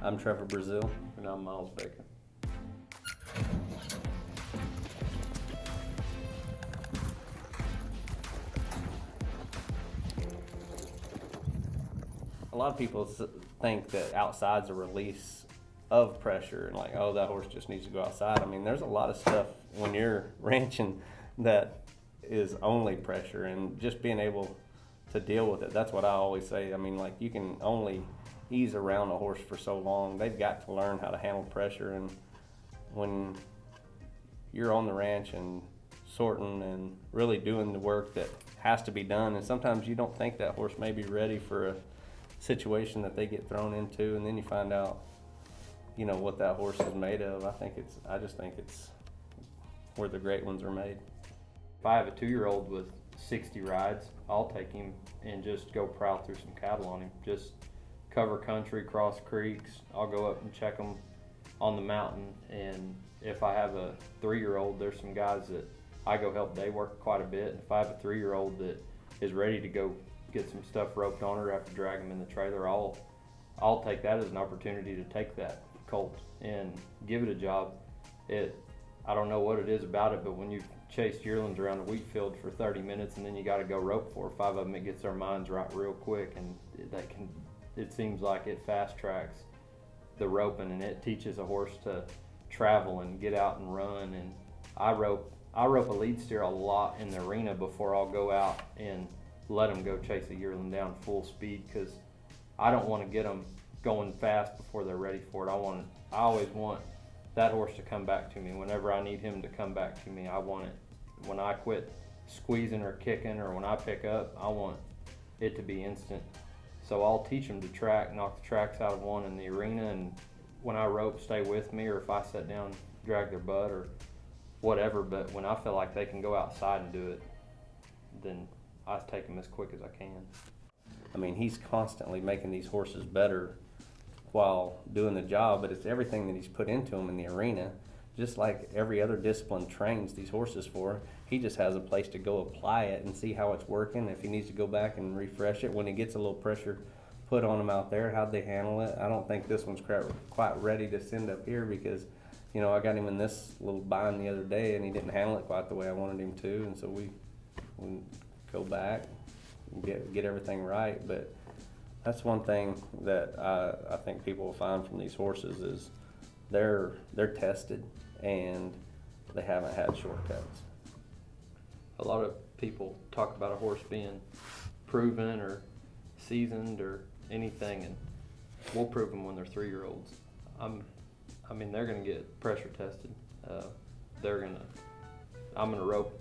I'm Trevor Brazile. And I'm Miles Baker. A lot of people think that outside's a release of pressure and like, oh, that horse just needs to go outside. I mean, there's a lot of stuff when you're ranching that is only pressure, and just being able to deal with it. That's what I always say. I mean, like, you can only ease around a horse for so long. They've got to learn how to handle pressure, and when you're on the ranch and sorting and really doing the work that has to be done, and sometimes you don't think that horse may be ready for a situation that they get thrown into, and then you find out, you know, what that horse is made of. I just think it's where the great ones are made. If I have a 2-year-old with 60 rides, I'll take him and just go prowl through some cattle on him. Just cover country, cross creeks. I'll go up and check them on the mountain. And if I have a 3-year-old, there's some guys that I go help. They work quite a bit. If I have a 3-year-old that is ready to go get some stuff roped on her after drag them in the trailer, I'll take that as an opportunity to take that colt and give it a job. I don't know what it is about it, but when you've chased yearlings around a wheat field for 30 minutes and then you got to go rope 4 or 5 of them, it gets their minds right real quick, and it seems like it fast tracks the roping, and it teaches a horse to travel and get out and run. And I rope a lead steer a lot in the arena before I'll go out and let them go chase a yearling down full speed, because I don't want to get them going fast before they're ready for it. I always want that horse to come back to me. Whenever I need him to come back to me, I want it. When I quit squeezing or kicking, or when I pick up, I want it to be instant. So I'll teach them to track, knock the tracks out of one in the arena, and when I rope, stay with me, or if I sit down, drag their butt or whatever. But when I feel like they can go outside and do it, then I take them as quick as I can. I mean, he's constantly making these horses better while doing the job, but it's everything that he's put into them in the arena. Just like every other discipline trains these horses for, he just has a place to go apply it and see how it's working. If he needs to go back and refresh it when he gets a little pressure put on him out there, how'd they handle it? I don't think this one's quite ready to send up here, because, you know, I got him in this little bind the other day and he didn't handle it quite the way I wanted him to, and so we go back and get everything right. But that's one thing that I think people will find from these horses is they're tested and they haven't had shortcuts. A lot of people talk about a horse being proven or seasoned or anything, and we'll prove them when they're 3-year-olds. I mean, they're going to get pressure tested. I'm going to rope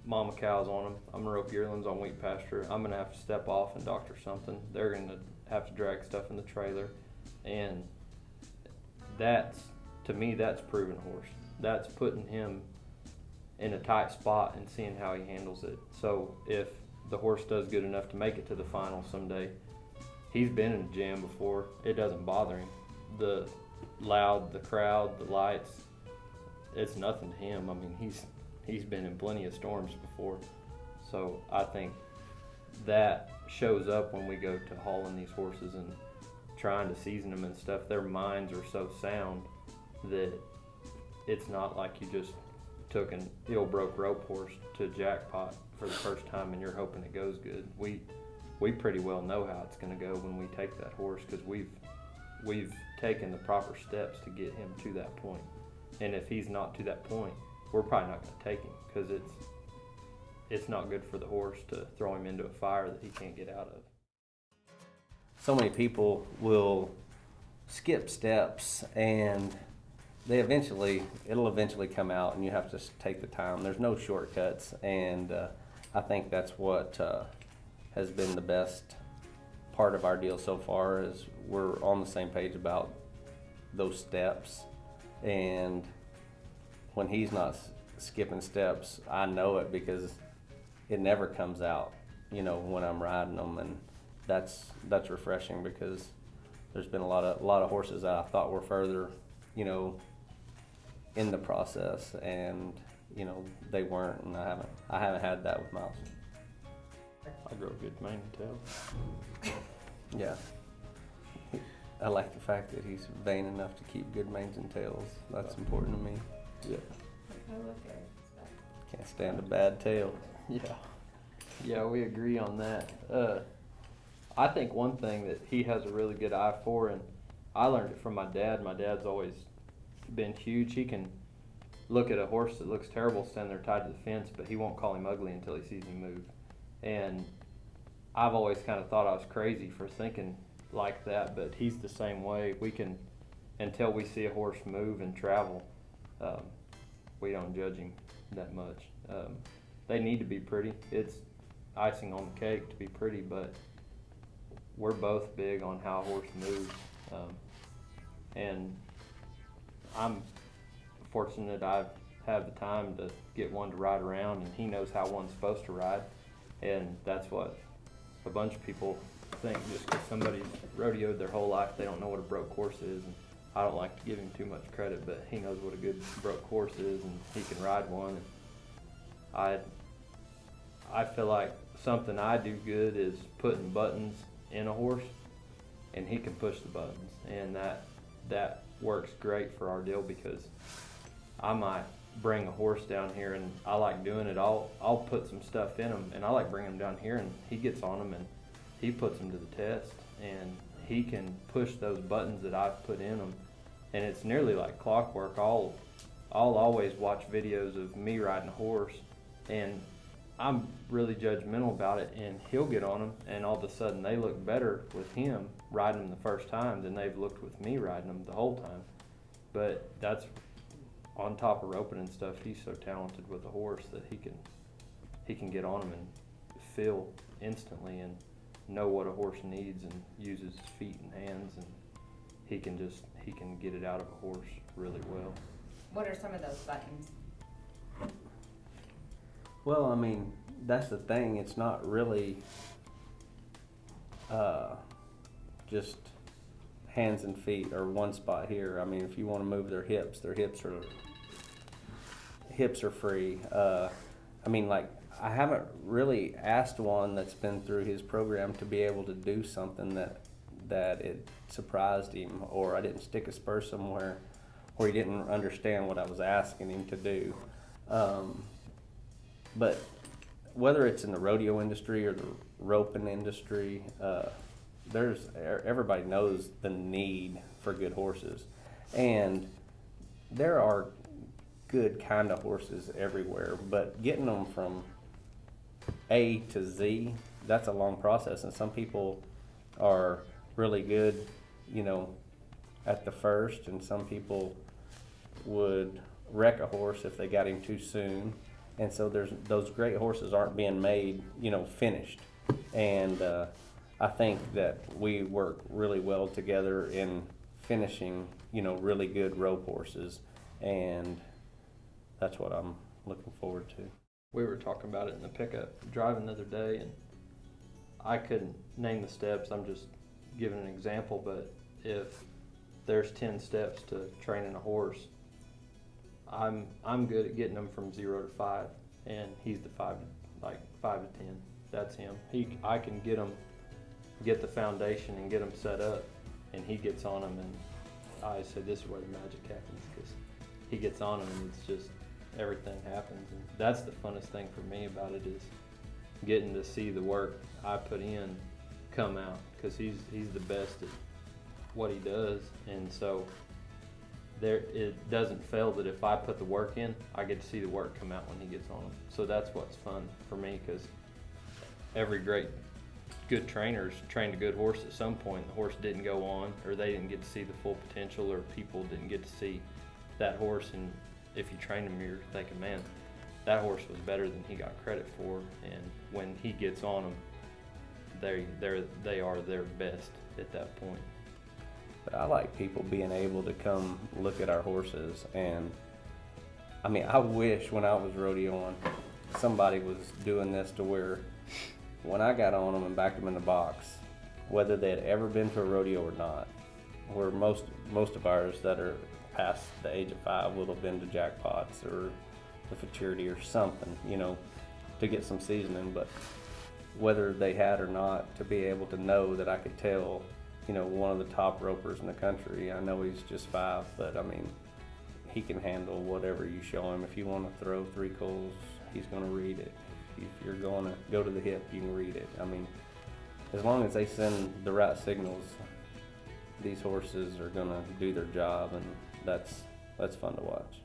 mama cows on them. I'm going to rope yearlings on wheat pasture. I'm going to have to step off and doctor something. They're going to have to drag stuff in the trailer. And to me, that's proving a horse. That's putting him in a tight spot and seeing how he handles it. So if the horse does good enough to make it to the final someday, he's been in a jam before. It doesn't bother him. The loud, the crowd, the lights, it's nothing to him. I mean, he's been in plenty of storms before. So I think that shows up when we go to hauling these horses and trying to season them and stuff. Their minds are so sound that it's not like you just took an ill-broke rope horse to a jackpot for the first time and you're hoping it goes good. We pretty well know how it's going to go when we take that horse, because we've taken the proper steps to get him to that point. And if he's not to that point, we're probably not going to take him, because it's not good for the horse to throw him into a fire that he can't get out of. So many people will skip steps, and it'll eventually come out, and you have to take the time. There's no shortcuts, and I think that's what has been the best part of our deal so far, is we're on the same page about those steps. And when he's not skipping steps, I know it, because it never comes out, you know, when I'm riding them, and that's refreshing, because there's been a lot of horses that I thought were further, you know, in the process, and you know, they weren't, and I haven't had that with Miles. I grow good mane and tail. Yeah. I like the fact that he's vain enough to keep good manes and tails. That's important to me. Yeah. Can't stand a bad tail. Yeah. Yeah, we agree on that. I think one thing that he has a really good eye for, and I learned it from my dad. My dad's always been huge. He can look at a horse that looks terrible standing there tied to the fence, but he won't call him ugly until he sees him move. And I've always kind of thought I was crazy for thinking like that, but he's the same way. We can, until we see a horse move and travel, we don't judge him that much. They need to be pretty. It's icing on the cake to be pretty, but we're both big on how a horse moves. And I'm fortunate I've had the time to get one to ride around, and he knows how one's supposed to ride. And that's what a bunch of people think, just because somebody's rodeoed their whole life, they don't know what a broke horse is. And I don't like to give him too much credit, but he knows what a good broke horse is, and he can ride one. And I feel like something I do good is putting buttons in a horse, and he can push the buttons, and that works great for our deal, because I might bring a horse down here, and I like doing it. I'll put some stuff in him, and I like bringing him down here, and he gets on them and he puts them to the test, and he can push those buttons that I've put in him, and it's nearly like clockwork. I'll always watch videos of me riding a horse, and I'm really judgmental about it, and he'll get on them, and all of a sudden they look better with him riding them the first time than they've looked with me riding them the whole time. But that's on top of roping and stuff. He's so talented with a horse that he can get on them and feel instantly and know what a horse needs, and uses his feet and hands, and he can get it out of a horse really well. What are some of those buttons? Well, I mean, that's the thing. It's not really just hands and feet or one spot here. I mean, if you want to move their hips are free. I mean, like, I haven't really asked one that's been through his program to be able to do something that it surprised him, or I didn't stick a spur somewhere where he didn't understand what I was asking him to do. But whether it's in the rodeo industry or the roping industry, everybody knows the need for good horses, and there are good kind of horses everywhere, but getting them from A to Z, that's a long process, and some people are really good, at the first, and some people would wreck a horse if they got him too soon. And so those great horses aren't being made, finished. And I think that we work really well together in finishing, really good rope horses. And that's what I'm looking forward to. We were talking about it in the pickup driving the other day, and I couldn't name the steps. I'm just giving an example, but if there's 10 steps to training a horse, I'm good at getting them from 0 to 5, and he's the 5 to 10. That's him. I can get the foundation and get them set up, and he gets on them, and I say this is where the magic happens, because he gets on them, and it's just everything happens. And that's the funnest thing for me about it, is getting to see the work I put in come out, because he's the best at what he does, and so it doesn't fail that if I put the work in, I get to see the work come out when he gets on them. So that's what's fun for me, because every good trainer's trained a good horse at some point. The horse didn't go on, or they didn't get to see the full potential, or people didn't get to see that horse. And if you train him, you're thinking, man, that horse was better than he got credit for. And when he gets on them, they are their best at that point. But I like people being able to come look at our horses, and I mean, I wish when I was rodeoing, somebody was doing this to where when I got on them and backed them in the box, whether they had ever been to a rodeo or not, where most of ours that are past the age of 5 will have been to jackpots or the futurity or something, to get some seasoning. But whether they had or not, to be able to know that I could tell one of the top ropers in the country. I know he's just 5, but I mean, he can handle whatever you show him. If you want to throw 3 culls, he's going to read it. If you're going to go to the hip, you can read it. I mean, as long as they send the right signals, these horses are going to do their job, and that's fun to watch.